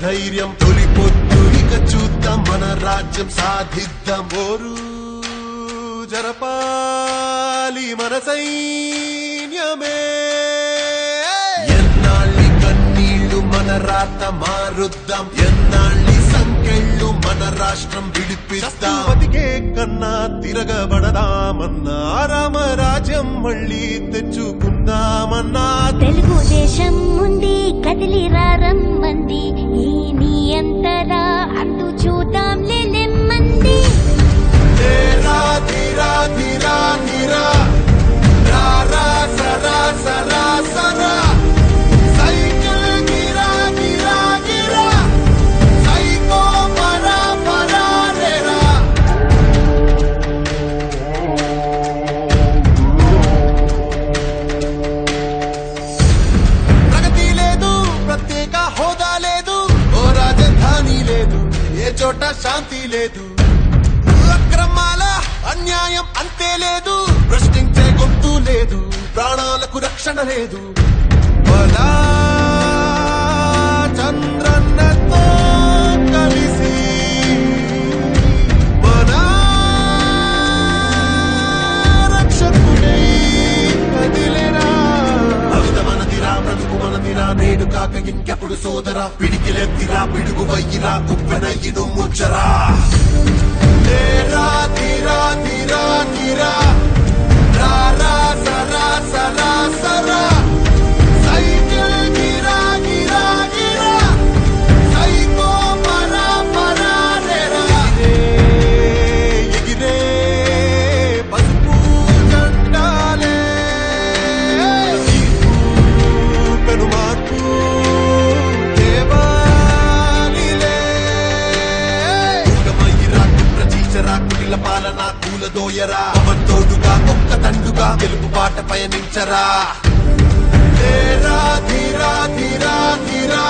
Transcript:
ధైర్యం తొలి పొద్దు ఇక చూద్దాం మన రాజ్యం సాధిద్దాం ఓరు జరపాలి మన సైన్యమే ఎన్నాళ్ళి కన్నీళ్లు మన రాత మారుద్దాం ఎన్నాళ్ళి సంకెళ్ళు మన రాష్ట్రం విడిపిస్తాం బతికే కన్నా తిరగబడదామన్నా రామరాజ్యం మళ్ళీ తెచ్చుకుందామన్నా తెలుగుదేశం ఉంది కదిలి రమ్మంది ఈ నీ అంతరా అంటూ చూద్దాం నెమ్మంది ధీరా ధీరా ధీరా ధీరా రారా సరా సరా సరా సైకిల్ గిరా గిరా గిరా సైకో పరా పరా రేరా ప్రగతి లేదు ప్రత్యేక హోదా లేదు ఓ రాజధాని లేదు ఏ చోట శాంతి లేదు అక్రమాల అన్యాయం అంతే లేదు ప్రశ్నించే గొంతు లేదు ప్రాణాలకు రక్షణ లేదు బలా చంద్రన్నతో కలిసి మన రక్షకుడై కదిలేరా భవిత మనదిరా బ్రతుకు మనదిరా నేడు కాక ఇంకెప్పుడు సోదరా పిడికిలెత్తిరా పిడుగు వయ్యిరా ఉప్పెనయ్యిను ముచ్చరా ధీరా ధీరా ధీరా ధీరా రారా సరా సరా సరా సైకిల్ గిరా గిరా గిరా సైకో పరా పరా రేరా ఎగిరే పసుపు జెండాలే పెను మార్పు కుటిల పాలన కూలదోయరా తోడుగా ఒక్క తండుగా గెలుపు బాట పయనించరా ధీరా ధీరా ధీరా ధీరా